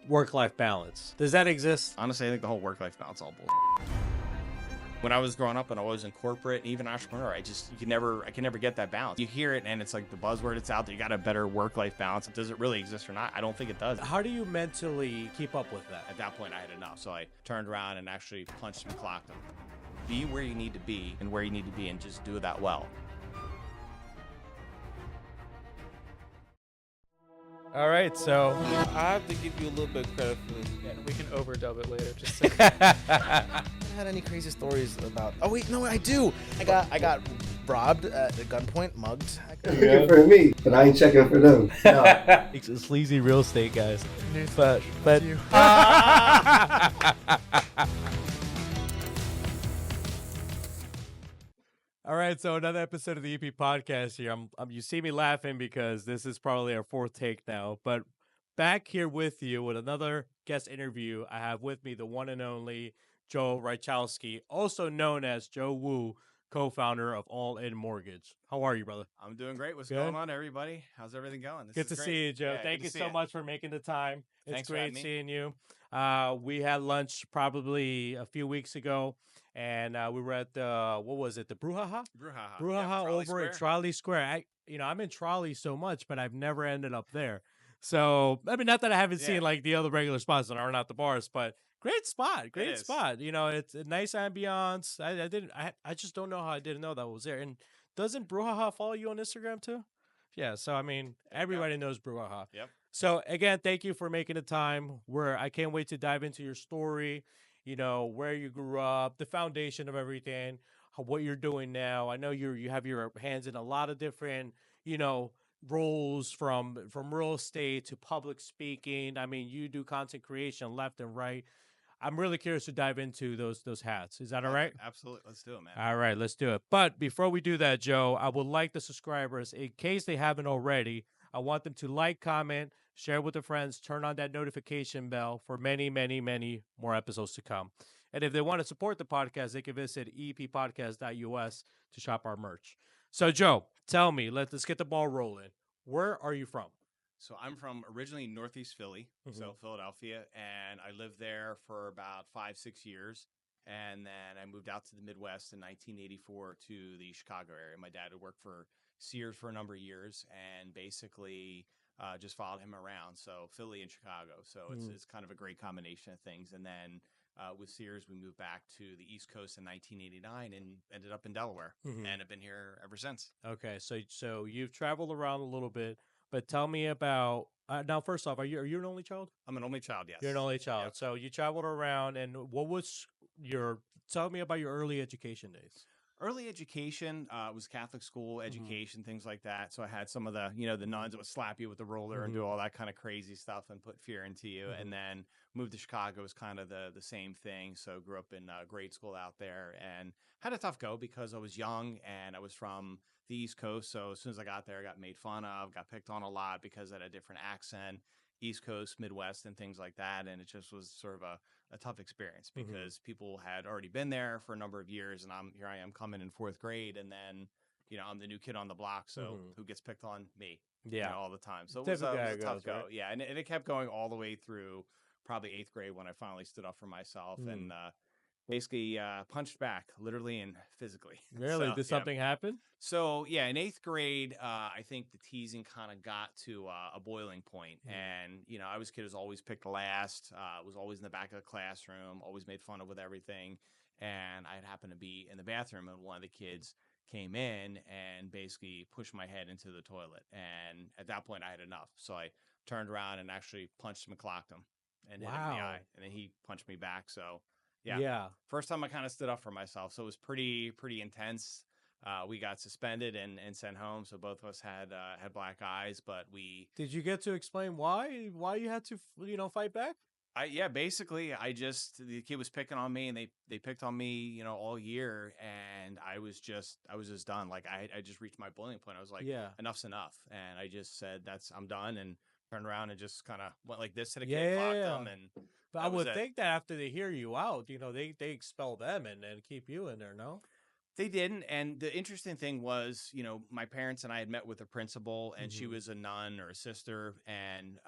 work-life balance. Does that exist? Honestly, I think the whole work-life balance is all bullshit. When I was growing up and I was in corporate and even entrepreneur, I can never get that balance. You hear it and it's like the buzzword, it's out there. You got a better work-life balance. Does it really exist or not? I don't think it does. How do you mentally keep up with that? At that point, I had enough. So I turned around and actually punched and clocked them. Be where you need to be and where you need to be and just do that well. All right, so I have to give you a little bit of credit for this. Yeah, we can overdub it later. Just so Haven't had any crazy stories about. Oh wait, no, I do. I got robbed at gunpoint, mugged. Checking for me, but I ain't checking for them. No. sleazy real estate guys. newsflash. But You. All right, so another episode of the EP podcast here. You see me laughing because this is probably our fourth take now. But back here with you with another guest interview, I have with me the one and only Joe Rychalsky, also known as JOEWOO, co-founder of All In Mortgage. How are you, brother? I'm doing great. What's Good. going on, everybody? How's everything going? Good to see you, Joe. Yeah, Thank you so much for making the time. It's Thanks for great having me. seeing you. We had lunch probably a few weeks ago, and we were at the, what was it, the Brouhaha? Brouhaha. Over at Trolley Square. I'm in Trolley so much, but I've never ended up there. So, I mean, not that I haven't seen like the other regular spots that aren't at the bars, but great spot. It's a nice ambiance. I just don't know how I didn't know that was there. And doesn't Brouhaha follow you on Instagram too? Yeah. So, I mean, everybody knows Brouhaha. Yep. So, again, thank you for making the time. I can't wait to dive into your story, where you grew up, the foundation of everything, what you're doing now. I know you have your hands in a lot of different, roles from real estate to public speaking. I mean, you do content creation left and right. I'm really curious to dive into those hats. Is that all right? Absolutely. Let's do it, man. All right, let's do it. But before we do that, Joe, I would like the subscribers, in case they haven't already, I want them to like, comment, share with their friends, turn on that notification bell for many, many, many more episodes to come. And if they want to support the podcast, they can visit eppodcast.us to shop our merch. So, Joe, tell me, let's get the ball rolling. Where are you from? So I'm from originally Northeast Philly, so Philadelphia, and I lived there for about 5-6 years. And then I moved out to the Midwest in 1984 to the Chicago area. My dad had worked for Sears for a number of years and basically just followed him around. So Philly and Chicago. So it's kind of a great combination of things. And then with Sears, we moved back to the East Coast in 1989 and ended up in Delaware and have been here ever since. Okay, so you've traveled around a little bit, but tell me about now. First off, are you an only child? I'm an only child. Yes, you're an only child. Yep. So you traveled around, and what was tell me about your early education days. Early education was Catholic school education, things like that. So I had some of the, the nuns that would slap you with the roller and do all that kind of crazy stuff and put fear into you. And then moved to Chicago was kind of the same thing. So grew up in grade school out there and had a tough go because I was young and I was from the East Coast. So as soon as I got there, I got made fun of, got picked on a lot because I had a different accent, East Coast, Midwest, and things like that. And it just was sort of a tough experience because people had already been there for a number of years, and here I am coming in 4th grade, and then I'm the new kid on the block, so who gets picked on? Me, all the time. So it was a tough go, right? Yeah, and it kept going all the way through probably 8th grade when I finally stood up for myself and basically punched back, literally and physically. Really? Did something happen? So yeah, in 8th grade, I think the teasing kind of got to a boiling point. And I was a kid who was always picked last, was always in the back of the classroom, always made fun of with everything. And I happened to be in the bathroom, and one of the kids came in and basically pushed my head into the toilet. And at that point, I had enough. So I turned around and actually punched him and clocked him and hit him in the eye. And then he punched me back. So yeah. First time I kind of stood up for myself. So it was pretty intense. We got suspended and sent home. So both of us had black eyes, but Did you get to explain why you had to, fight back? Basically the kid was picking on me and they picked on me, all year. And I was just done. Like I just reached my boiling point. I was like, enough's enough. And I just said, I'm done. And turned around and just kind of went like this to the kid, clocked them. And but I would think that after they hear you out, they expel them and keep you in there, no? They didn't. And the interesting thing was, my parents and I had met with the principal, and she was a nun or a sister. And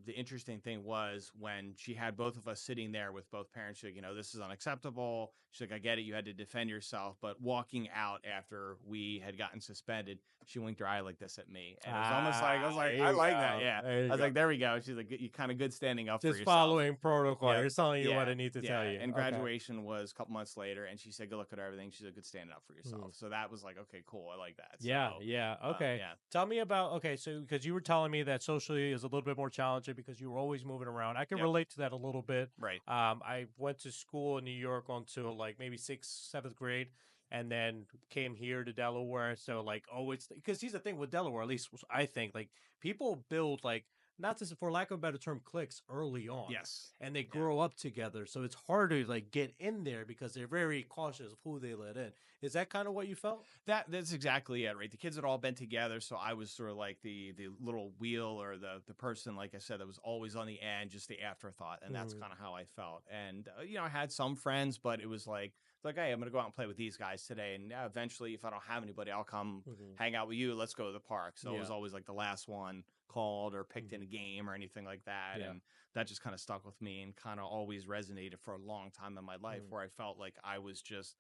the interesting thing was when she had both of us sitting there with both parents, she's like, this is unacceptable. She's like, I get it. You had to defend yourself. But walking out after we had gotten suspended, she winked her eye like this at me. And it was almost like, I was like, I like that. Yeah. I was like, there we go. She's like, you kind of good standing up for Just yourself. following protocol. Yep. You're telling you what Yeah. I need to tell you. And Okay. graduation was a couple months later, and she said, good luck at everything. She's like, good standing up for yourself. So that was like, okay, cool. I like that. Yeah, So, yeah. Okay. yeah. Tell me about, okay, so because you were telling me that socially is a little bit more challenging because you were always moving around. I can Yep. relate to that a little bit. Right. I went to school in New York until like maybe 6th, 7th grade, and then came here to Delaware. So like always, because here's the thing with Delaware, at least I think, like people build like, not just for lack of a better term, cliques early on. Yes. And they grow up together. So it's hard to like get in there because they're very cautious of who they let in. Is that kind of what you felt? That's exactly it, right? The kids had all been together, so I was sort of like the little wheel or the person, like I said, that was always on the end, just the afterthought, and that's kind of how I felt. And I had some friends, but it was like, hey, I'm gonna go out and play with these guys today, and eventually, if I don't have anybody, I'll come hang out with you. Let's go to the park. So it was always like the last one called or picked in a game or anything like that, and that just kind of stuck with me and kind of always resonated for a long time in my life, where I felt like I was just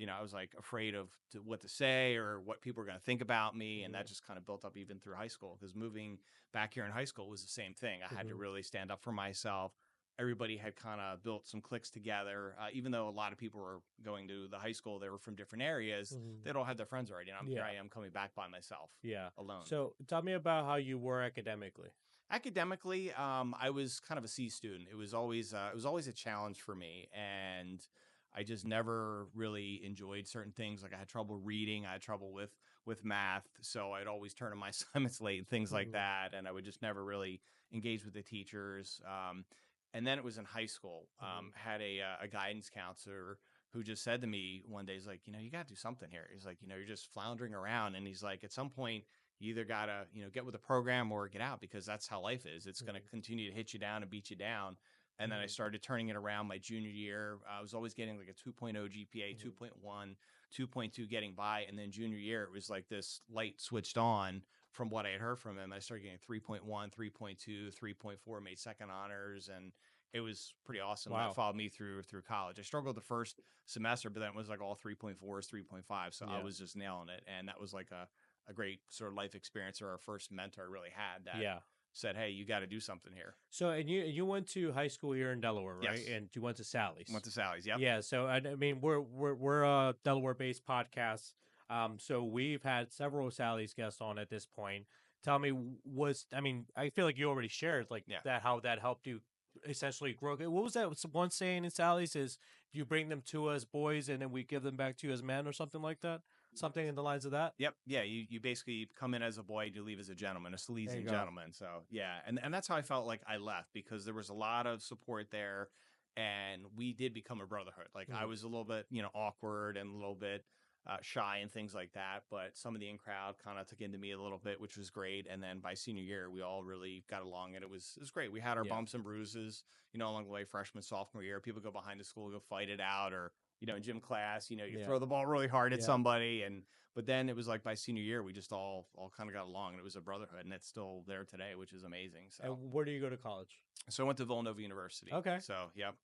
I was like afraid of what to say or what people were going to think about me. And that just kind of built up even through high school, because moving back here in high school was the same thing. I had to really stand up for myself. Everybody had kind of built some cliques together. Even though a lot of people were going to the high school, they were from different areas. They'd all had their friends already. And here I am coming back by myself. Alone. So tell me about how you were academically. Academically, I was kind of a C student. It was always a challenge for me, and I just never really enjoyed certain things. Like I had trouble reading, I had trouble with math, so I'd always turn in my assignments late and things like that, and I would just never really engage with the teachers. And then it was in high school. Had a guidance counselor who just said to me one day, he's like, you got to do something here. He's like, you're just floundering around, and he's like, at some point, you either got to, get with the program or get out, because that's how life is. It's going to continue to hit you down and beat you down. And then I started turning it around my junior year. I was always getting like a 2.0 GPA, 2.1, 2.2 getting by. And then junior year, it was like this light switched on from what I had heard from him. I started getting 3.1, 3.2, 3.4, made second honors. And it was pretty awesome. Wow. That followed me through college. I struggled the first semester, but then it was like all 3.4s, 3.5. So I was just nailing it. And that was like a great sort of life experience, or our first mentor I really had that said, hey, you got to do something here. So, and you went to high school here in Delaware, right? Yes. And you went to Sally's. Went to Sally's, yep. Yeah. So, I mean, we're a Delaware-based podcast. So we've had several Sally's guests on at this point. Tell me, I feel like you already shared that, how that helped you essentially grow. What was that one saying in Sally's is, you bring them to us boys and then we give them back to you as men, or something like that? Something in the lines of that? Yep. Yeah. You basically come in as a boy, you leave as a gentleman, a sleazy gentleman. So yeah. And that's how I felt like I left, because there was a lot of support there, and we did become a brotherhood. Like I was a little bit, awkward and a little bit shy and things like that, but some of the in crowd kind of took into me a little bit, which was great. And then by senior year, we all really got along, and it was great. We had our bumps and bruises, along the way, freshman, sophomore year. People go behind the school, go fight it out, or in gym class, you throw the ball really hard at somebody. But then it was like by senior year, we just all kind of got along, and it was a brotherhood, and it's still there today, which is amazing. So, and where do you go to college? So I went to Villanova University. Okay. So, yep.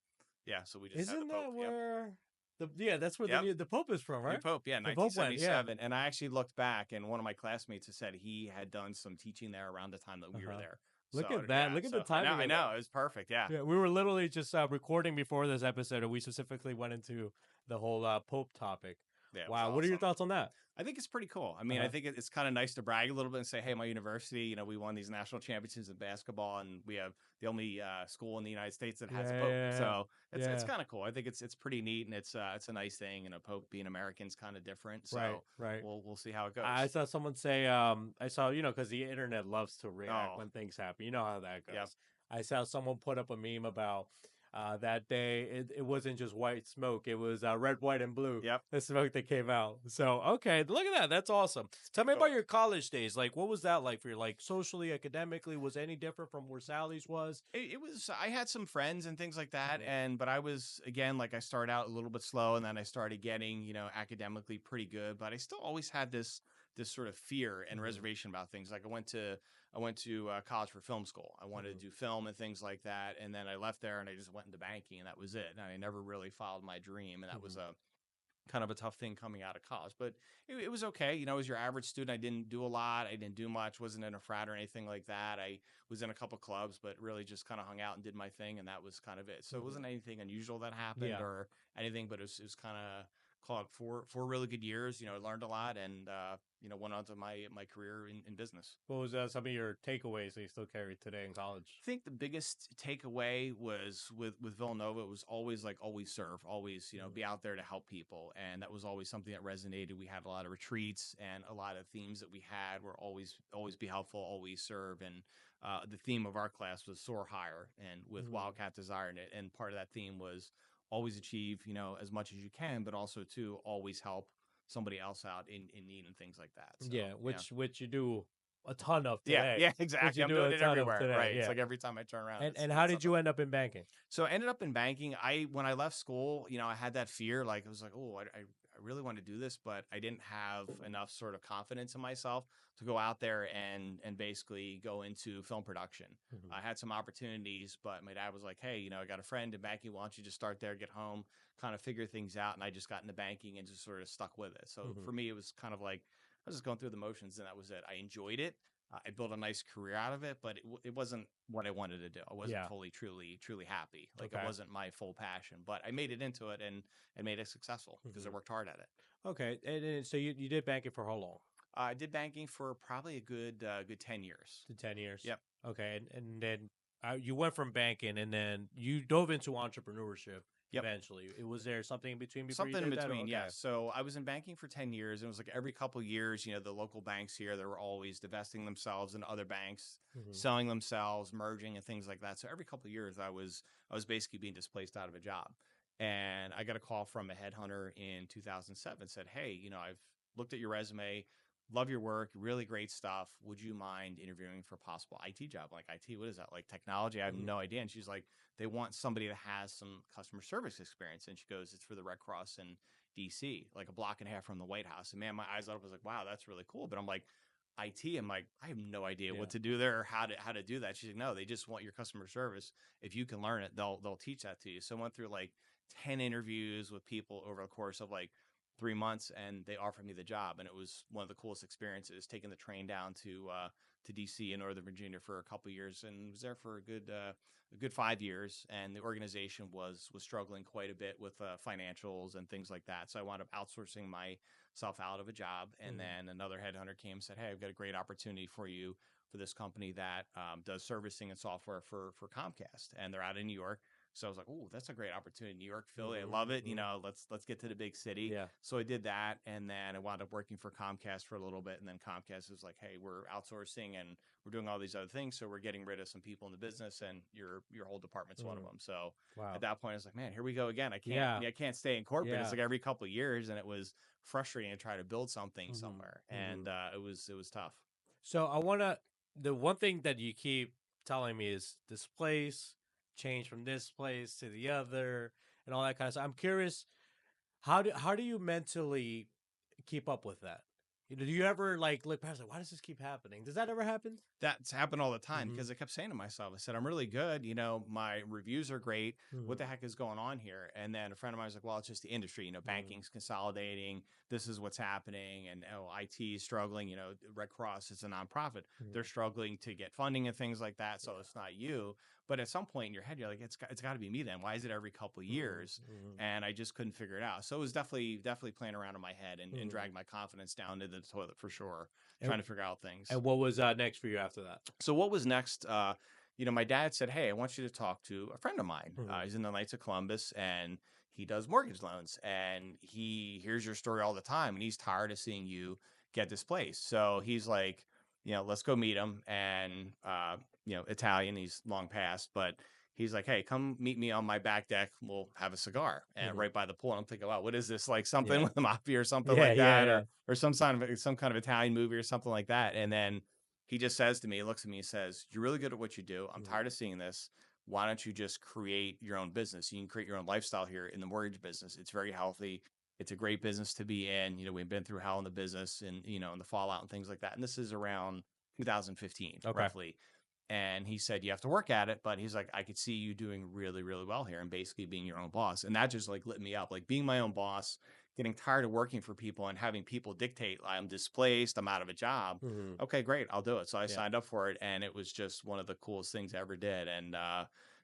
Yeah. So we just had Isn't the Pope. that where that's where the Pope is from, right? The Pope, yeah, The Pope went, 1977. And I actually looked back, and one of my classmates has said he had done some teaching there around the time that we were there. Look So, at that. yeah, Look at so the timing. I know. It was perfect. Yeah. Yeah, we were literally just recording before this episode, and we specifically went into the whole Pope topic. Yeah, it was wow. What are your awesome. thoughts on that? I think it's pretty cool. I mean, I think it's kind of nice to brag a little bit and say, hey, my university, we won these national championships in basketball, and we have the only school in the United States that has a Pope. So it's kind of cool. I think it's pretty neat, and it's a nice thing. And a Pope being American is kind of different. So right. We'll see how it goes. I saw someone say, I saw, because the internet loves to react when things happen. You know how that goes. Yep. I saw someone put up a meme about that day. It wasn't just white smoke; it was red, white, and blue. Yep. The smoke that came out. So okay, look at that. That's awesome. Tell me about your college days. Like, what was that like for you? Like socially, academically, was it any different from where Sally's was? It was. I had some friends and things like that, Mhm. but I was again like I started out a little bit slow, and then I started getting academically pretty good. But I still always had this sort of fear and Mhm. reservation about things. Like I went to college for film school. I wanted Mhm. to do film and things like that, and then I left there and I just went into banking, and that was it. And I never really followed my dream, and that was Mhm. a kind of a tough thing coming out of college, but it was okay. As your average student, I didn't do a lot. I didn't do much, wasn't in a frat or anything like that. I was in a couple clubs, but really just kind of hung out and did my thing. And that was kind of it. So it Mhm. wasn't anything unusual that happened Yeah. or anything, but it was kind of called four really good years. I learned a lot and, went on to my career in business. What was some of your takeaways that you still carry today in college? I think the biggest takeaway was with Villanova. It was always like always serve, always be out there to help people, and that was always something that resonated. We had a lot of retreats, and a lot of themes that we had were always be helpful, always serve, and the theme of our class was soar higher, and with Mhm. Wildcat Desire in it, and part of that theme was always achieve as much as you can, but also to always help somebody else out in need and things like that. So Yeah, yeah. which you do a ton of Yeah, today. yeah, Which exactly. you I'm do doing a it ton of everywhere, today. right? It's Yeah. like every time I turn around, And it's how did something. you end up in banking? So I ended up in banking. When I left school, I had that fear. Like I was like, oh, I really want to do this, but I didn't have enough sort of confidence in myself to go out there and basically go into film production. Mhm. I had some opportunities, but my dad was like, hey, I got a friend in banking. Why don't you just start there, get home, kind of figure things out? And I just got into banking and just sort of stuck with it. So Mhm. for me, it was kind of like I was just going through the motions, and that was it. I enjoyed it. I built a nice career out of it, but it wasn't what I wanted to do. I wasn't Yeah. fully, truly happy. Like it Okay. wasn't my full passion, but I made it into it and made it successful because I Mhm. worked hard at it. Okay. And so you did banking for how long? I did banking for probably a good 10 years. To 10 years. Yep. Okay. And then you went from banking, and then you dove into entrepreneurship Yep. eventually. It was there something in between before you Something in did that? between, Okay. yes. So I was in banking for 10 years. And it was like every couple of years, the local banks here, they were always divesting themselves into other banks, Mhm. selling themselves, merging and things like that. So every couple of years I was basically being displaced out of a job. And I got a call from a headhunter in 2007, said, hey, I've looked at your resume, love your work, really great stuff. Would you mind interviewing for a possible IT job? Like IT, what is that? Like technology? I have Mhm. no idea. And she's like, they want somebody that has some customer service experience. And she goes, it's for the Red Cross in DC, like a block and a half from the White House. And man, my eyes lit up. I was like, wow, that's really cool. But I'm like, IT, I'm like, I have no idea Yeah. what to do there or how to do that. She's like, no, they just want your customer service. If you can learn it, they'll teach that to you. So I went through like 10 interviews with people over the course of like 3 months, and they offered me the job. And it was one of the coolest experiences, taking the train down to DC in Northern Virginia for a couple of years, and was there for a good 5 years. And the organization was struggling quite a bit with financials and things like that. So I wound up outsourcing myself out of a job. And Mhm. then another headhunter came and said, hey, I've got a great opportunity for you for this company that does servicing and software for Comcast, and they're out in New York. So I was like, oh, that's a great opportunity. New York, Philly, I Mhm. love it. Mhm. Let's get to the big city. Yeah. So I did that, and then I wound up working for Comcast for a little bit, and then Comcast was like, hey, we're outsourcing and we're doing all these other things, so we're getting rid of some people in the business, and your whole department's one of Mhm. them. So Wow. at that point, I was like, man, here we go again. Yeah. I can't stay in corporate. It's Yeah. like every couple of years, and it was frustrating to try to build something Mhm. somewhere, and Mhm. it was tough. So the one thing that you keep telling me is this place change from this place to the other and all that kind of stuff. I'm curious, how do you mentally keep up with that? Do you ever like look past like, why does this keep happening? Does that ever happen? That's happened all the time Mm-hmm. because I kept saying to myself, I said, I'm really good. My reviews are great. What Mm-hmm. the heck is going on here? And then a friend of mine was like, well, it's just the industry. Mm-hmm. Banking's consolidating. This is what's happening. And IT is struggling. Red Cross is a nonprofit. They're struggling to get funding and things like that. So it's not you. But at some point in your head, you're like, it's got to be me then. Why is it every couple of years? Mm-hmm. And I just couldn't figure it out. So it was definitely playing around in my head and Mm-hmm. dragged my confidence down into the toilet for sure, And, trying to figure out things. and what was next for you after that? So what was next? My dad said, hey, I want you to talk to a friend of mine. Mhm. He's in the Knights of Columbus, and he does mortgage loans, and he hears your story all the time, and he's tired of seeing you get displaced. So he's like, let's go meet him. And, Italian, he's long past, but he's like, hey, come meet me on my back deck. We'll have a cigar and right by the pool. And I'm thinking, wow, what is this? Like something with the mafia or something like that, or some kind of Italian movie or something like that. And then he just says to me, he looks at me, and says, you're really good at what you do. I'm tired of seeing this. Why don't you just create your own business? You can create your own lifestyle here in the mortgage business. It's very healthy. It's a great business to be in. You know, we've been through hell in the business and, you know, and the fallout and things like that. And this is around 2015, roughly. And he said, you have to work at it. But he's like, I could see you doing really, really well here and basically being your own boss. And that just like lit me up, like being my own boss, getting tired of working for people and having people dictate, I'm displaced, I'm out of a job. Okay, great, I'll do it. So I signed up for it. And it was just one of the coolest things I ever did. And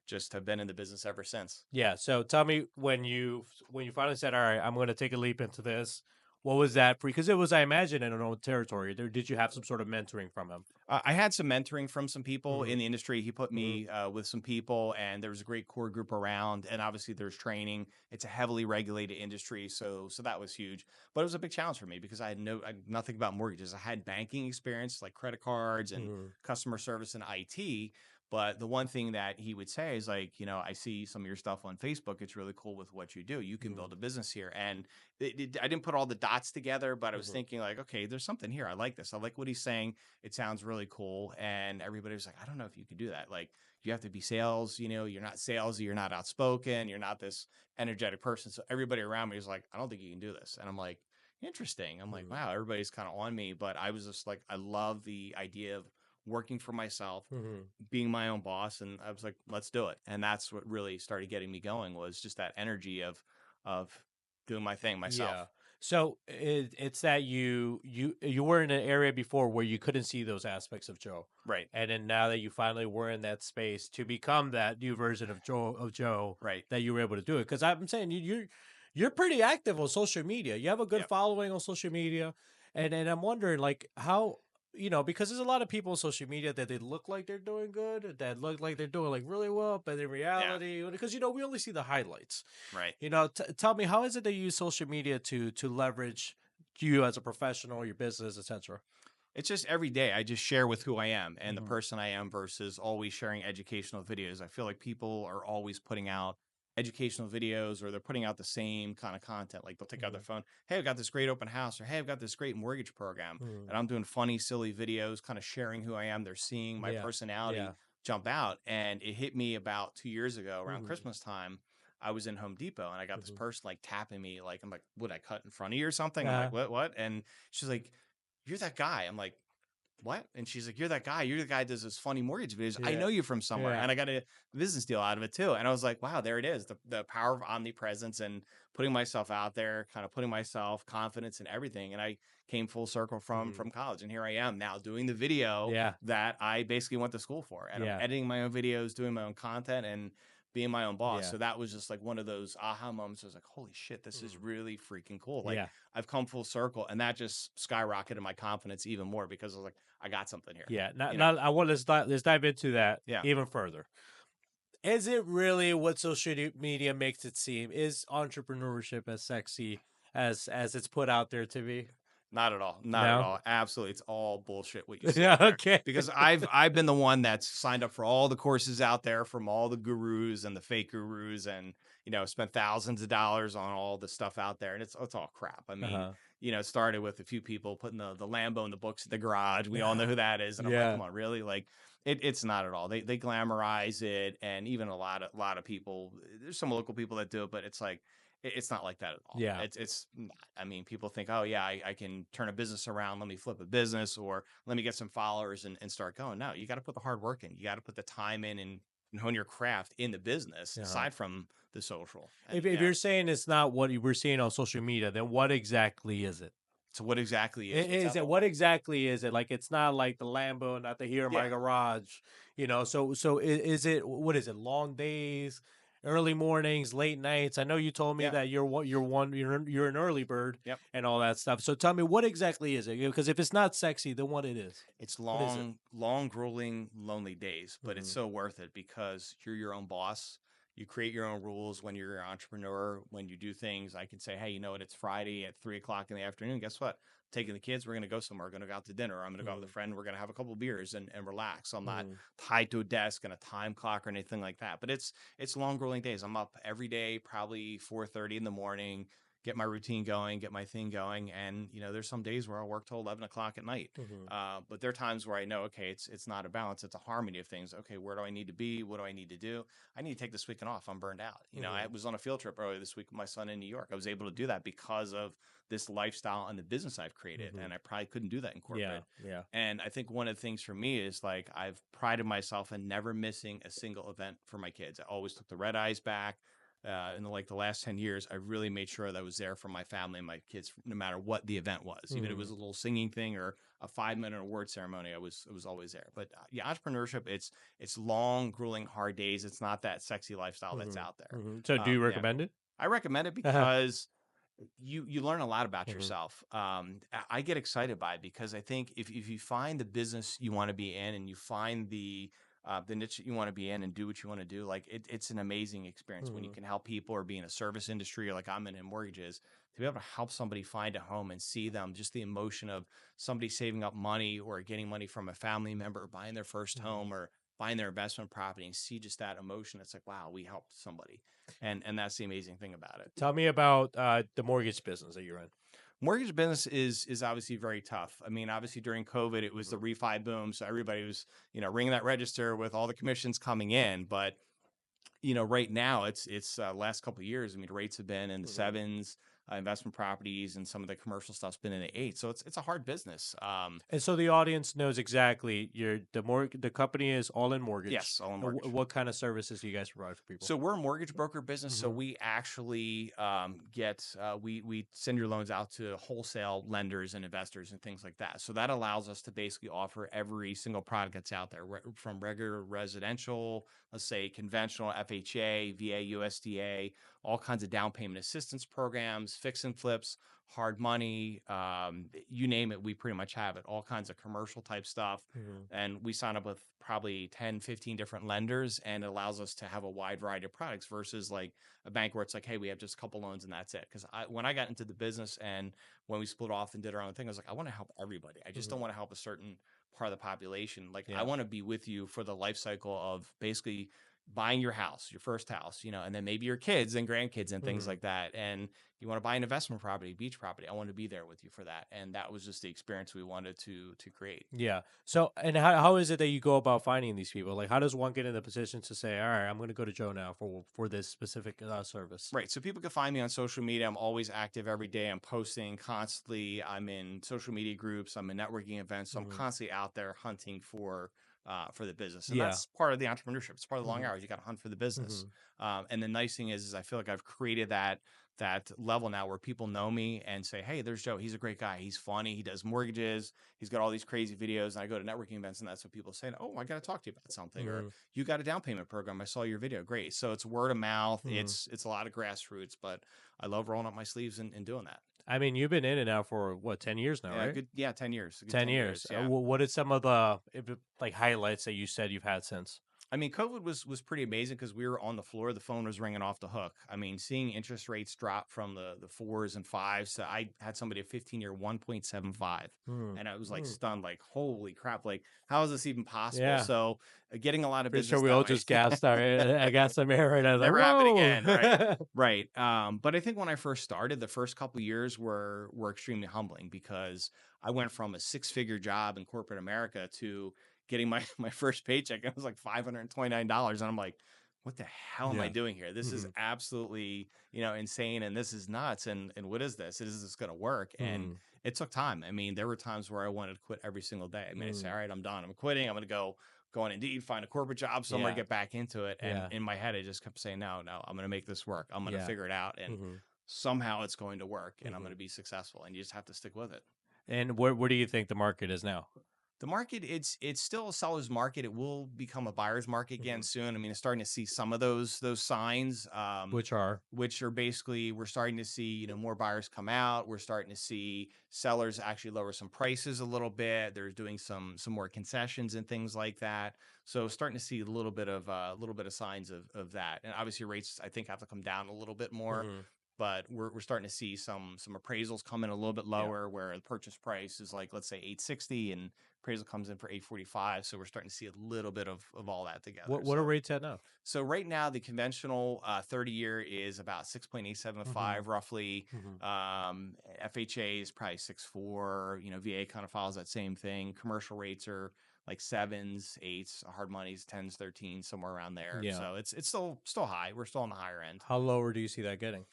just have been in the business ever since. Yeah. So tell me when you finally said, all right, I'm going to take a leap into this. What was that? Because it was, I imagine, in unknown territory. Did you have some sort of mentoring from him? I had some mentoring from some people in the industry. He put me with some people, and there was a great core group around. And obviously, there's training. It's a heavily regulated industry, so that was huge. But it was a big challenge for me because I had nothing about mortgages. I had banking experience, like credit cards and customer service and IT. But the one thing that he would say is like, you know, I see some of your stuff on Facebook. It's really cool with what you do. You can build a business here. And I didn't put all the dots together, but I was thinking like, okay, there's something here. I like this. I like what he's saying. It sounds really cool. And everybody was like, I don't know if you could do that. Like, you have to be sales, you know, you're not salesy, you're not outspoken, you're not this energetic person. So everybody around me was like, I don't think you can do this. And I'm like, interesting. I'm like, wow, everybody's kind of on me. But I was just like, I love the idea of working for myself, being my own boss. And I was like, let's do it. And that's what really started getting me going, was just that energy of doing my thing myself. Yeah. So it's that you were in an area before where you couldn't see those aspects of Joe. Right. And then now that you finally were in that space to become that new version of Joe, right, that you were able to do it. Because I'm saying you're pretty active on social media. You have a good following on social media. And I'm wondering like how, you know, because there's a lot of people on social media that they look like they're doing good, that look like they're doing like really well, but in reality, because, you know, we only see the highlights. Right. You know, tell me, how is it that you use social media to leverage you as a professional, your business, etc.? It's just every day I just share with who I am and the person I am versus always sharing educational videos. I feel like people are always putting out educational videos, or they're putting out the same kind of content. Like they'll take out their phone, hey, I've got this great open house, or hey, I've got this great mortgage program. And I'm doing funny, silly videos, kind of sharing who I am. They're seeing my personality jump out. And it hit me about 2 years ago around Christmas time. I was in Home Depot and I got this person like tapping me, like, I'm like, would I cut in front of you or something? I'm like, what? And she's like, you're that guy. I'm like, what? And she's like, you're that guy. You're the guy that does those funny mortgage videos. I know you from somewhere. And I got a business deal out of it too. And I was like, wow, there it is. The power of omnipresence and putting myself out there, kind of putting myself confidence in everything. And I came full circle from college. And here I am now doing the video that I basically went to school for. And I'm editing my own videos, doing my own content, and being my own boss. So that was just like one of those aha moments. I was like, holy shit, this is really freaking cool. Like I've come full circle, and that just skyrocketed my confidence even more, because I was like, I got something here. Yeah. Now I want let's dive into that even further. Is it really what social media makes it seem? Is entrepreneurship as sexy as it's put out there to be? Not at all. Not at all. Absolutely. It's all bullshit what you see. Okay. Because I've been the one that's signed up for all the courses out there from all the gurus and the fake gurus, and, you know, spent thousands of dollars on all the stuff out there. And it's all crap. I mean, you know, it started with a few people putting the Lambo and the books in the garage. We all know who that is. And I'm like, come on, really? Like, it's not at all. They glamorize it. And even a lot of people, there's some local people that do it, but it's like, it's not like that at all. Yeah. It's I mean, people think, oh yeah, I can turn a business around. Let me flip a business, or let me get some followers and start going. No, you got to put the hard work in. You got to put the time in and hone your craft in the business aside from the social. And, if you're saying it's not what you were seeing on social media, then what exactly is it? So what exactly is it? What exactly is it? Like, it's not like the Lambo, not the here in my garage, you know? So is it, what is it? Long days, early mornings, late nights? I know you told me that you're an early bird and all that stuff. So tell me, what exactly is it? Because if it's not sexy, then what it is? It's long, grueling, lonely days, but it's so worth it, because you're your own boss. You create your own rules when you're an entrepreneur. When you do things, I can say, hey, you know what? It's Friday at 3 o'clock in the afternoon. Guess what? Taking the kids, we're going to go somewhere. We're going to go out to dinner. I'm going to go out with a friend. We're going to have a couple of beers and relax. So I'm not tied to a desk and a time clock or anything like that. But it's long, grueling days. I'm up every day, probably 4:30 in the morning, get my routine going, get my thing going. And, you know, there's some days where I'll work till 11 o'clock at night. But there are times where I know, okay, it's not a balance. It's a harmony of things. Okay, where do I need to be? What do I need to do? I need to take this weekend off. I'm burned out. You know, I was on a field trip earlier this week with my son in New York. I was able to do that because of this lifestyle and the business I've created. And I probably couldn't do that in corporate. Yeah. And I think one of the things for me is like, I've prided myself in never missing a single event for my kids. I always took the red eyes back. In the last 10 years, I really made sure that I was there for my family and my kids, no matter what the event was. Even if it was a little singing thing or a 5-minute award ceremony, I was always there. But yeah, entrepreneurship, it's long, grueling, hard days. It's not that sexy lifestyle that's out there. So do you recommend it? I recommend it because you learn a lot about yourself. I get excited by it because I think if you find the business you want to be in and you find the niche that you want to be in and do what you want to do, like it's an amazing experience when you can help people or be in a service industry or like I'm in mortgages, to be able to help somebody find a home and see them, just the emotion of somebody saving up money or getting money from a family member or buying their first home or buying their investment property and see just that emotion. It's like, wow, we helped somebody. And that's the amazing thing about it. Tell me about the mortgage business that you're in. Mortgage business is obviously very tough. I mean, obviously during COVID, it was the refi boom. So everybody was, you know, ringing that register with all the commissions coming in. But, you know, right now it's last couple of years. I mean, rates have been in the sevens, investment properties and some of the commercial stuff's been in the eights. So it's a hard business. And so the audience knows exactly the company is All In Mortgage. Yes, All In Mortgage. What kind of services do you guys provide for people? So we're a mortgage broker business. So we actually we send your loans out to wholesale lenders and investors and things like that. So that allows us to basically offer every single product that's out there, from regular residential, let's say conventional, FHA, VA, USDA, all kinds of down payment assistance programs, fix and flips, hard money, you name it, we pretty much have it. All kinds of commercial type stuff. And we sign up with probably 10, 15 different lenders, and it allows us to have a wide variety of products versus like a bank where it's like, hey, we have just a couple loans and that's it. Because when I got into the business and when we split off and did our own thing, I was like, I want to help everybody. I just don't want to help a certain part of the population. Like I want to be with you for the life cycle of basically buying your house, your first house, you know, and then maybe your kids and grandkids and things like that. And you want to buy an investment property, beach property, I want to be there with you for that. And that was just the experience we wanted to create. Yeah. So, and how is it that you go about finding these people? Like, how does one get in the position to say, all right, I'm going to go to Joe now for this specific service? Right. So people can find me on social media. I'm always active every day. I'm posting constantly. I'm in social media groups. I'm in networking events. So I'm constantly out there hunting for the business. And that's part of the entrepreneurship. It's part of the long hours. You got to hunt for the business. And the nice thing is I feel like I've created that level now where people know me and say, hey, there's Joe. He's a great guy. He's funny. He does mortgages. He's got all these crazy videos. And I go to networking events and that's what people say. Oh, I got to talk to you about something. Or you got a down payment program. I saw your video. Great. So it's word of mouth. It's a lot of grassroots, but I love rolling up my sleeves and doing that. I mean, you've been in it now for what, 10 years now, right? 10 years. 10 years. Yeah. What are some of the highlights that you said you've had since? I mean, COVID was pretty amazing because we were on the floor. The phone was ringing off the hook. I mean, seeing interest rates drop from the 4s and 5s. So I had somebody a 15-year 1.75, and I was like stunned, like, holy crap! Like, how is this even possible? Yeah. So getting a lot of Pretty business. sure we all just gasped. I got some air right now. Never Like, happen whoa! again, right? Right. But I think when I first started, the first couple of years were extremely humbling because I went from a 6-figure job in corporate America to getting my first paycheck. It was like $529. And I'm like, what the hell am I doing here? This is absolutely, insane. And this is nuts. And what is this? Is this going to work? And it took time. I mean, there were times where I wanted to quit every single day. I mean, I say, all right, I'm done. I'm quitting. I'm going to go on Indeed, find a corporate job somewhere, get back into it. And in my head, I just kept saying, no, I'm going to make this work. I'm going to figure it out. And somehow it's going to work and I'm going to be successful. And you just have to stick with it. And where do you think the market is now? The market, it's still a seller's market. It will become a buyer's market again soon. I mean, it's starting to see some of those signs, Which are which are basically we're starting to see more buyers come out. We're starting to see sellers actually lower some prices a little bit. They're doing some more concessions and things like that. So starting to see a little bit of signs of that. And obviously rates I think have to come down a little bit more. But we're starting to see some appraisals come in a little bit lower, where the purchase price is like, let's say 860 and appraisal comes in for 845. So we're starting to see a little bit of all that together. What are rates at now? So right now the conventional 30-year is about 6.875 roughly. FHA is probably 6.4. VA kind of follows that same thing. Commercial rates are like 7s, 8s, hard money's 10s, 13s, somewhere around there. Yeah. So it's still high. We're still on the higher end. How lower do you see that getting?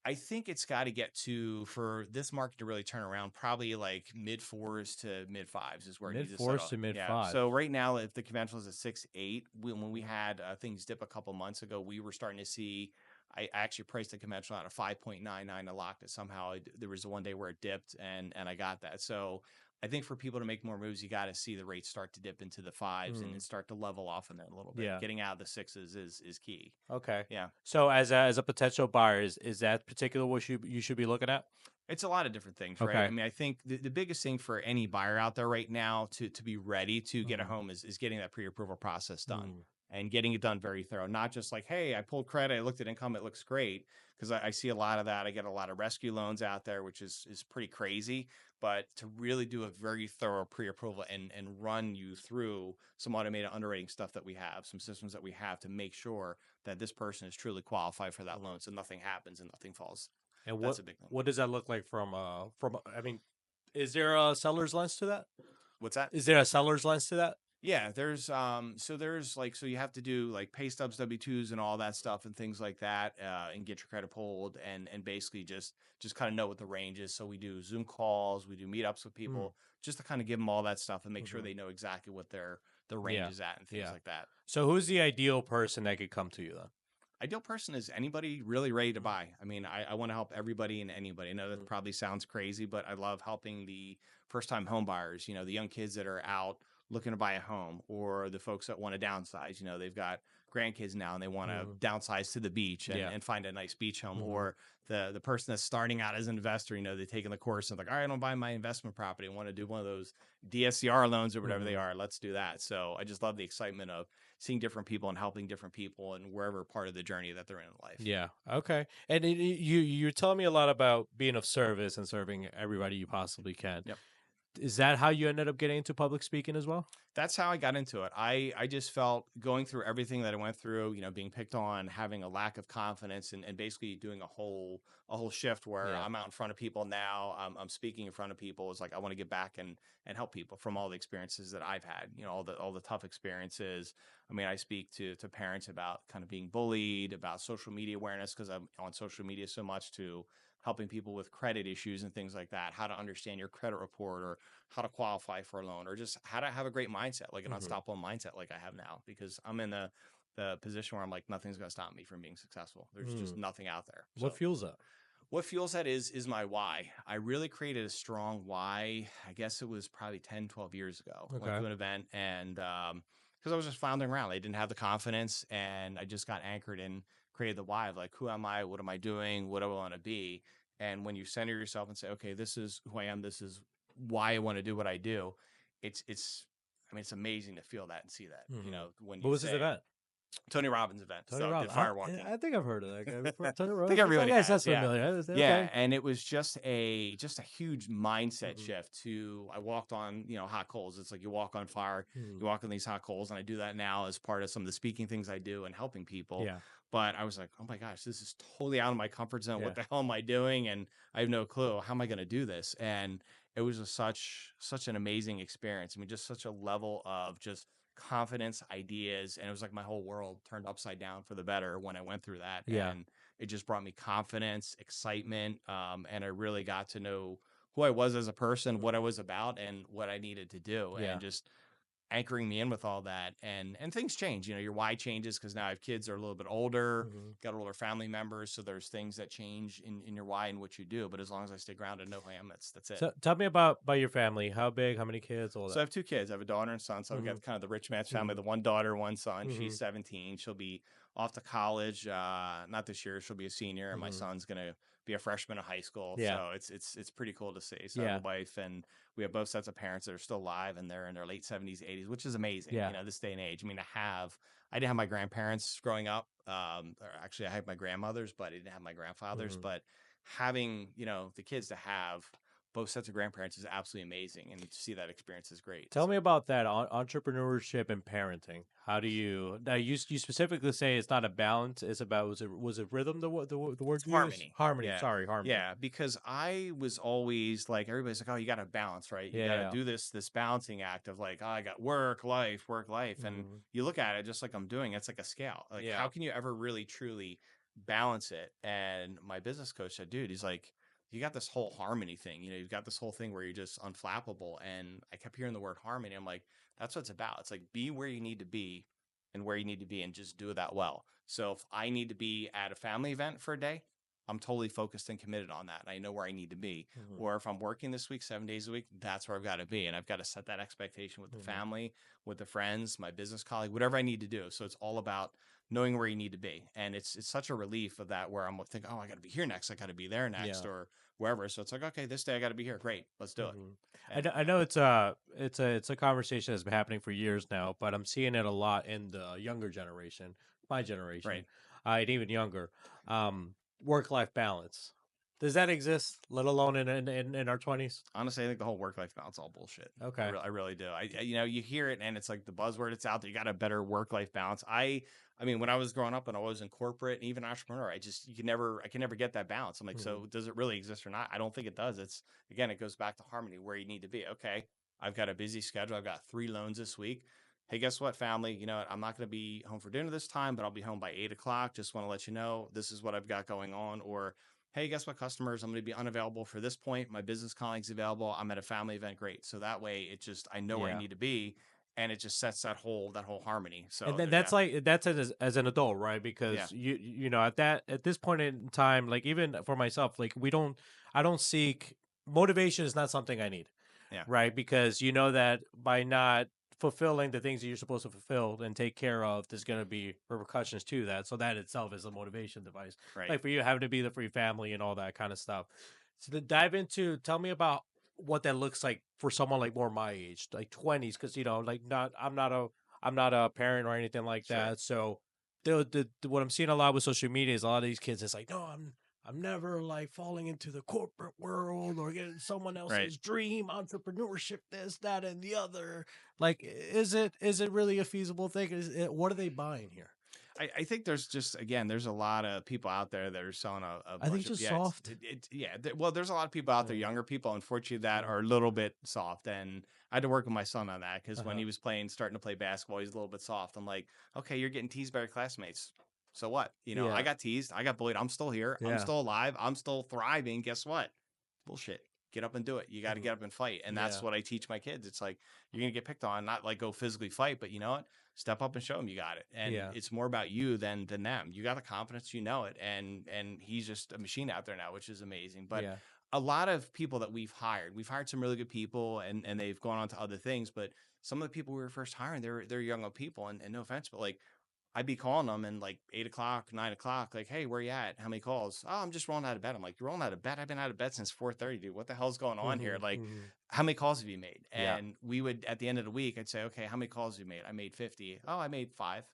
I think it's got to get to, for this market to really turn around, probably like mid 4s to mid 5s is where it needs to settle. Mid 4s to mid 5s. So right now, if the conventional is at 6.8, when we had things dip a couple months ago, we were starting to see. I actually priced the conventional out of 5.99. I locked it somehow. There was one day where it dipped, and I got that. So I think for people to make more moves, you got to see the rates start to dip into the 5s and start to level off in there a little bit. Yeah. Getting out of the 6s is key. Okay. Yeah. So as a potential buyer, is that particular what you should be looking at? It's a lot of different things, right? Okay. I mean, I think the biggest thing for any buyer out there right now to be ready to get a home is getting that pre-approval process done and getting it done very thorough. Not just like, hey, I pulled credit, I looked at income, it looks great. Because I see a lot of that. I get a lot of rescue loans out there, which is pretty crazy. But to really do a very thorough pre-approval and run you through some automated underwriting stuff that we have, some systems that we have to make sure that this person is truly qualified for that loan, so nothing happens and nothing falls. And That's a big thing. what does that look like from I mean, is there a seller's lens to that? What's that? Is there a seller's lens to that? Yeah, there's so you have to do like pay stubs, W-2s and all that stuff and things like that, and get your credit pulled and basically just kind of know what the range is. So we do Zoom calls, we do meetups with people just to kind of give them all that stuff and make sure they know exactly what the range is at and things like that. So who's the ideal person that could come to you then? Ideal person is anybody really ready to buy. I mean, I want to help everybody and anybody. I know that probably sounds crazy, but I love helping the first-time home buyers, the young kids that are out looking to buy a home, or the folks that want to downsize. They've got grandkids now and they want to downsize to the beach and find a nice beach home, or the person that's starting out as an investor, they're taking the course and like, all right, I don't buy my investment property. I want to do one of those DSCR loans or whatever they are. Let's do that. So I just love the excitement of seeing different people and helping different people and wherever part of the journey that they're in life. Yeah. Okay. And you're telling me a lot about being of service and serving everybody you possibly can. Yep. Is that how you ended up getting into public speaking as well? That's how I got into it. I just felt going through everything that I went through, being picked on, having a lack of confidence and basically doing a whole shift where I'm out in front of people now. I'm speaking in front of people. It's like, I want to get back and help people from all the experiences that I've had, all the tough experiences. I mean, I speak to parents about kind of being bullied, about social media awareness, because I'm on social media so much, to helping people with credit issues and things like that, how to understand your credit report, or how to qualify for a loan, or just how to have a great mindset, like an unstoppable mindset like I have now, because I'm in the position where I'm like, nothing's going to stop me from being successful. There's just nothing out there. What fuels that? What fuels that is my why. I really created a strong why. I guess it was probably 10, 12 years ago. Okay. Went to an event and because I was just floundering around. I didn't have the confidence and I just got anchored and created the why of like, who am I? What am I doing? What do I want to be? And when you center yourself and say, okay, this is who I am. This is why I want to do what I do. It's amazing to feel that and see that, when you What was this event? Tony Robbins event. Tony Robbins. Did firewalking. I think I've heard of that guy. Tony Robbins. I think everybody Yes, has, that's familiar. Yeah, and it was just a huge mindset shift. I walked on hot coals. It's like you walk on fire, you walk on these hot coals, and I do that now as part of some of the speaking things I do and helping people. Yeah. But I was like, oh my gosh, this is totally out of my comfort zone. What the hell am I doing? And I have no clue. How am I going to do this? And it was such an amazing experience. I mean, just such a level of just confidence, ideas, and it was like my whole world turned upside down for the better when I went through that. And it just brought me confidence, excitement, and I really got to know who I was as a person, what I was about, and what I needed to do. And just anchoring me in with all that. And things change. Your why changes because now I have kids that are a little bit older, got older family members. So there's things that change in your why and what you do. But as long as I stay grounded, know who I am, that's it. So tell me about your family. How big? How many kids? All So I that. have 2 kids. I have a daughter and son. So I've got kind of the rich man's family, the one daughter, one son. She's 17. She'll be off to college. Not this year. She'll be a senior, and my son's gonna be a freshman in high school. Yeah. So it's pretty cool to see. So I have a wife, and we have both sets of parents that are still alive, and they're in their late 70s, 80s, which is amazing. Yeah. This day and age. I mean, I didn't have my grandparents growing up. Or actually, I had my grandmothers, but I didn't have my grandfathers. But having the kids to have both sets of grandparents is absolutely amazing, and to see that experience is great. Tell me about that entrepreneurship and parenting. How do you now? You specifically say it's not a balance. It's about was it rhythm? The word It's harmony. Harmony. Yeah. Sorry, harmony. Yeah, because I was always like, everybody's like, oh, you got to balance, right? You got to do this balancing act of like, oh, I got work, life, and you look at it just like I'm doing. It's like a scale. Like, how can you ever really truly balance it? And my business coach said, dude, he's like, you got this whole harmony thing. You've got this whole thing where you're just unflappable. And I kept hearing the word harmony. I'm like, that's what it's about. It's like, be where you need to be and just do that well. So if I need to be at a family event for a day, I'm totally focused and committed on that. I know where I need to be. Or if I'm working this week, 7 days a week, that's where I've got to be. And I've got to set that expectation with the family, with the friends, my business colleague, whatever I need to do. So it's all about knowing where you need to be. And it's such a relief of that, where I'm thinking, oh, I got to be here next. I got to be there next, or wherever. So it's like, okay, this day I got to be here. Great. Let's do it. I know it's a conversation that's been happening for years now, but I'm seeing it a lot in the younger generation, my generation, Right. And even younger. Work-life balance. Does that exist, let alone in our 20s? Honestly, I think the whole work-life balance is all bullshit. Okay. I really do. You hear it and it's like the buzzword, it's out there. You got a better work-life balance. I mean, when I was growing up and I was in corporate and even entrepreneur, I can never get that balance. I'm like, so does it really exist or not? I don't think it does. It goes back to harmony, where you need to be. Okay, I've got a busy schedule. I've got 3 loans this week. Hey, guess what, family? I'm not going to be home for dinner this time, but I'll be home by 8:00. Just want to let you know this is what I've got going on. Or, hey, guess what, customers? I'm going to be unavailable for this point. My business colleague's available. I'm at a family event. Great. So that way, I know where I need to be, and it just sets that whole harmony. So and then that's as an adult, right? Because you know at this point in time, like even for myself, like I don't seek motivation is not something I need. Yeah. Right. Because you know that by not fulfilling the things that you're supposed to fulfill and take care of, there's going to be repercussions to that. So that itself is a motivation device. Right. Like for you having to be there for your family and all that kind of stuff. So to tell me about what that looks like for someone like more my age, like 20s, because I'm not a parent or anything like that. So what I'm seeing a lot with social media is a lot of these kids. It's like, no, I'm never like falling into the corporate world or getting someone else's dream, entrepreneurship, this, that, and the other. Like, is it really a feasible thing? What are they buying here? I think there's there's a lot of people out there that are selling a I think it's just soft. Well, there's a lot of people out there, younger people, unfortunately, that are a little bit soft. And I had to work with my son on that because when he was starting to play basketball, he's a little bit soft. I'm like, okay, you're getting teased by your classmates. So what? I got teased. I got bullied. I'm still here. I'm still alive. I'm still thriving. Guess what? Bullshit. Get up and do it. You got to get up and fight. And that's what I teach my kids. It's like, you're going to get picked on, not like go physically fight, but you know what? Step up and show them you got it. And it's more about you than them. You got the confidence, you know it. And he's just a machine out there now, which is amazing. But a lot of people that we've hired some really good people and they've gone on to other things. But some of the people we were first hiring, they're younger people. And no offense, but like, I'd be calling them and like 8:00, 9:00, like, hey, where you at? How many calls? Oh, I'm just rolling out of bed. I'm like, you're rolling out of bed? I've been out of bed since 4:30, dude. What the hell's going on here? Like, how many calls have you made? And we would, at the end of the week, I'd say, okay, how many calls have you made? I made 50. Oh, I made 5.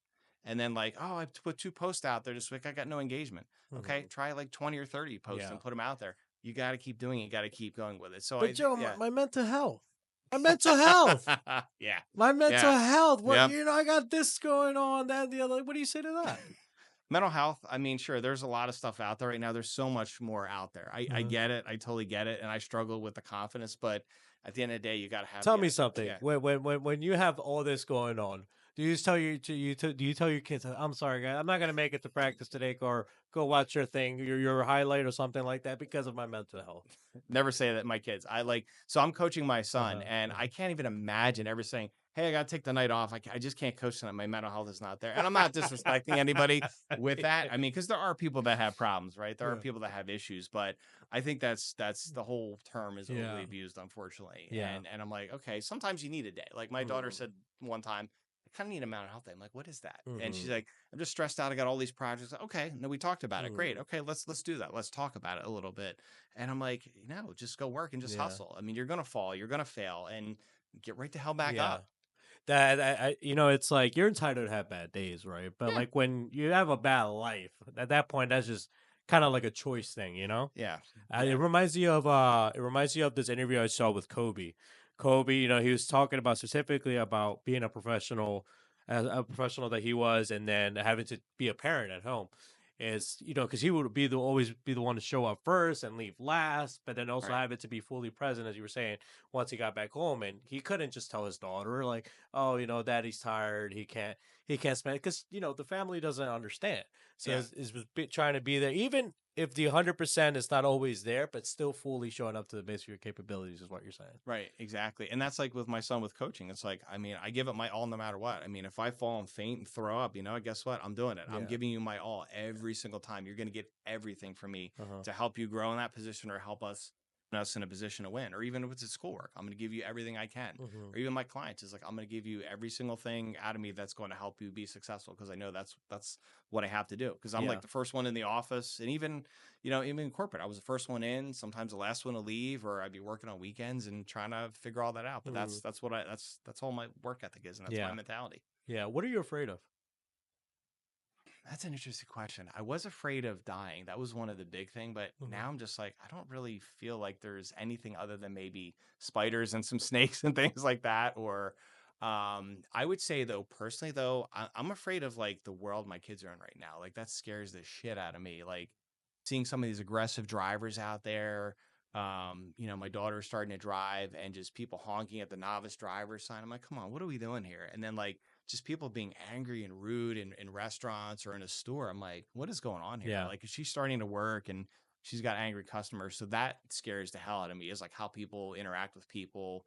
And then like, oh, I put 2 posts out there this week. I got no engagement. Okay, try like 20 or 30 posts and put them out there. You got to keep doing it. You got to keep going with it. So, but Joe, my mental health. My mental health. My mental health. What I got this going on, that, and the other. What do you say to that? Mental health. I mean, sure, there's a lot of stuff out there right now. There's so much more out there. I get it. I totally get it. And I struggle with the confidence, but at the end of the day, you got to have. Tell me something. Yeah. When you have all this going on, do you tell your kids, I'm sorry, guys, I'm not gonna make it to practice today, or go watch your thing, your highlight or something like that because of my mental health? Never say that to my kids. So I'm coaching my son, and I can't even imagine ever saying, hey, I got to take the night off. I just can't coach tonight. My mental health is not there. And I'm not disrespecting anybody with that. I mean, because there are people that have problems, right? There are Yeah. people that have issues, but I think that's the whole term is Yeah. overly abused, unfortunately. Yeah. And I'm like, okay, sometimes you need a day. Like my daughter said one time, I kind of need a mental health day. I'm like, what is that? And she's like, I'm just stressed out. I got all these projects. Okay, no, we talked about it. Great. Okay, let's do that. Let's talk about it a little bit. And I'm like, no, just go work and just Yeah. hustle. I mean, you're gonna fall, you're gonna fail, and get right the hell back Yeah. up. That you know, it's like you're entitled to have bad days, right? But Yeah. like when you have a bad life, at that point, that's just kind of like a choice thing, you know? Yeah. It reminds you of this interview I saw with Kobe. Kobe, you know, he was talking about specifically about being a professional, as a professional that he was, and then having to be a parent at home. Is, you know, because he would be always be the one to show up first and leave last, but then also Right. have it to be fully present, as you were saying, once he got back home, and he couldn't just tell his daughter like, oh, you know, daddy's tired, he can't spend, because you know the family doesn't understand. So Yeah. is trying to be there, even if the 100% is not always there, but still fully showing up to the base of your capabilities, is what you're saying. Right, exactly. And that's like with my son with coaching. It's like, I mean, I give it my all no matter what. I mean, if I fall and faint and throw up, you know, guess what? I'm doing it. I'm Yeah. giving you my all every single time. You're going to get everything from me Uh-huh. to help you grow in that position or help us in a position to win. Or even if it's at schoolwork, I'm going to give you everything I can. Or even my clients is like, I'm going to give you every single thing out of me that's going to help you be successful, because I know that's what I have to do, because I'm Yeah. like the first one in the office. And even, you know, even in corporate, I was the first one in, sometimes the last one to leave, or I'd be working on weekends and trying to figure all that out. But that's what that's all my work ethic is, and that's my mentality. Yeah. What are you afraid of? That's an interesting question. I was afraid of dying. That was one of the big thing, but now I'm just like, I don't really feel like there's anything other than maybe spiders and some snakes and things like that. Or I would say though, personally though, I'm afraid of like the world my kids are in right now. Like that scares the shit out of me. Like seeing some of these aggressive drivers out there. You know, my daughter's starting to drive and just people honking at the novice driver sign. I'm like, come on, what are we doing here? And then like just people being angry and rude in restaurants or in a store. I'm like, what is going on here? Yeah. Like, she's starting to work and she's got angry customers. So that scares the hell out of me, is like how people interact with people.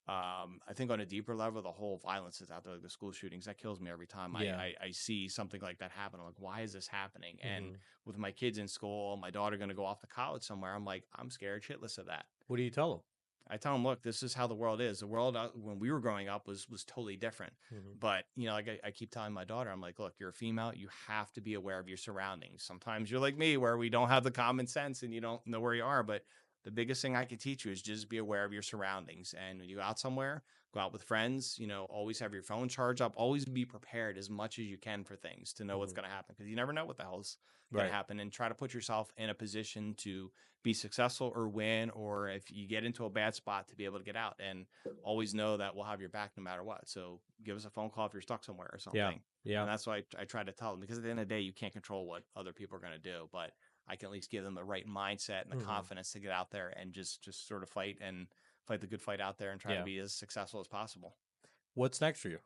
I think on a deeper level, the whole violence is out there, like the school shootings, that kills me every time I see something like that happen. I'm like, why is this happening? And with my kids in school, my daughter going to go off to college somewhere, I'm like, I'm scared shitless of that. What do you tell them? I tell them, look, this is how the world is. The world when we were growing up was totally different. But, you know, like I keep telling my daughter, I'm like, look, you're a female. You have to be aware of your surroundings. Sometimes you're like me, where we don't have the common sense and you don't know where you are. But the biggest thing I can teach you is just be aware of your surroundings. And when you go out somewhere, go out with friends, you know, always have your phone charged up. Always be prepared as much as you can for things, to know what's going to happen, because you never know what the hell's going to happen. And try to put yourself in a position to be successful or win, or if you get into a bad spot, to be able to get out. And always know that we'll have your back no matter what. So give us a phone call if you're stuck somewhere or something. Yeah. And that's why I try to tell them, because at the end of the day, you can't control what other people are going to do, but I can at least give them the right mindset and the confidence to get out there and just sort of fight the good fight out there and try to be as successful as possible. What's next for you?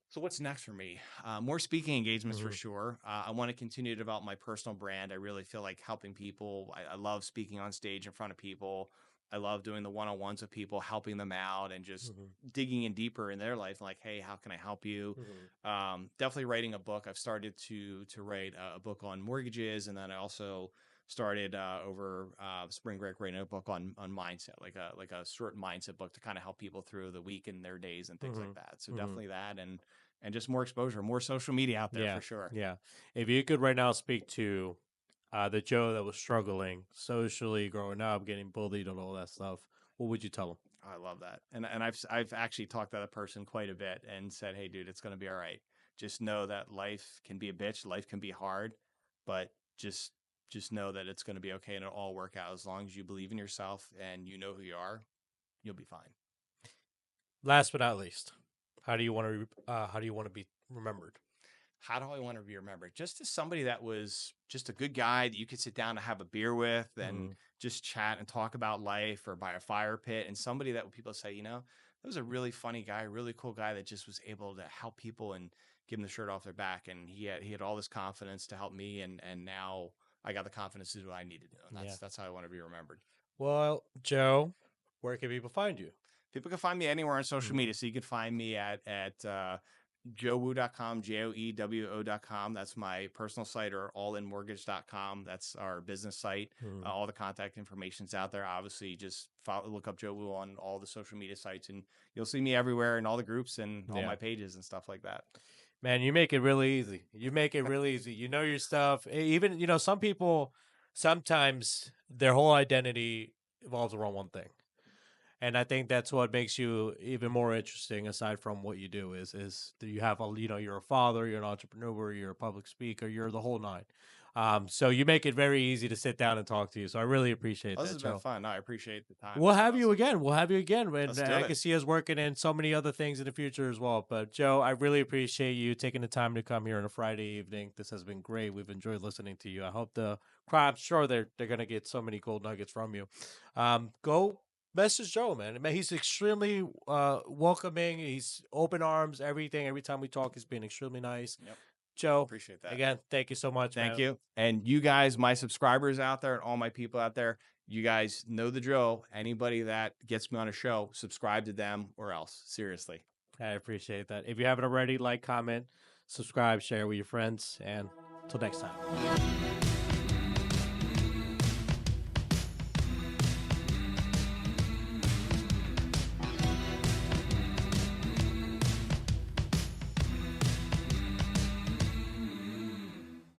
So what's next for me? More speaking engagements for sure. I want to continue to develop my personal brand. I really feel like helping people. I love speaking on stage in front of people. I love doing the one-on-ones with people, helping them out and just digging in deeper in their life. Like, hey, how can I help you? Definitely writing a book. I've started to write a book on mortgages, and then I also started over spring break writing a book on mindset, like a short mindset book to kind of help people through the week and their days and things like that. So definitely that, and just more exposure, more social media out there for sure. Yeah. If you could right now speak to the Joe that was struggling socially growing up, getting bullied and all that stuff, what would you tell him? I love that. And I've actually talked to that person quite a bit and said, hey, dude, it's going to be all right. Just know that life can be a bitch. Life can be hard, but just know that it's going to be okay and it'll all work out. As long as you believe in yourself and you know who you are, you'll be fine. Last but not least, how do you want to be remembered? How do I want to be remembered? Just as somebody that was just a good guy that you could sit down and have a beer with and just chat and talk about life, or by a fire pit, and somebody that people say, you know, that was a really funny guy, really cool guy that just was able to help people and give them the shirt off their back. And he had all this confidence to help me. And now I got the confidence to do what I need to do. And that's how I want to be remembered. Well, Joe, where can people find you? People can find me anywhere on social media. So you can find me at JOEWOO.com, JOEWO.com. That's my personal site, or allinmortgage.com. That's our business site. All the contact information's out there. Obviously, just look up JOEWOO on all the social media sites, and you'll see me everywhere in all the groups and all my pages and stuff like that. Man, you make it really easy. You make it really easy. You know your stuff. Even, some people, sometimes their whole identity evolves around one thing. And I think that's what makes you even more interesting, aside from what you do, is that you have you're a father, you're an entrepreneur, you're a public speaker, you're the whole nine. So you make it very easy to sit down and talk to you. So I really appreciate that, This has Joe. been fun. No, I appreciate the time. We'll have you again. We'll have you again. And Let's do I it. can see us working in so many other things in the future as well. But Joe, I really appreciate you taking the time to come here on a Friday evening. This has been great. We've enjoyed listening to you. I hope the crowd, I'm sure they're going to get so many gold nuggets from you. Go message Joe, man. He's extremely welcoming. He's open arms, everything. Every time we talk, he's been extremely nice. Yep. Joe, Appreciate that. again, thank you so much. Thank man. you. And you guys, my subscribers out there and all my people out there, you guys know the drill. Anybody that gets me on a show, subscribe to them or else. Seriously. I appreciate that. If you haven't already, like, comment, subscribe, share with your friends, and until next time.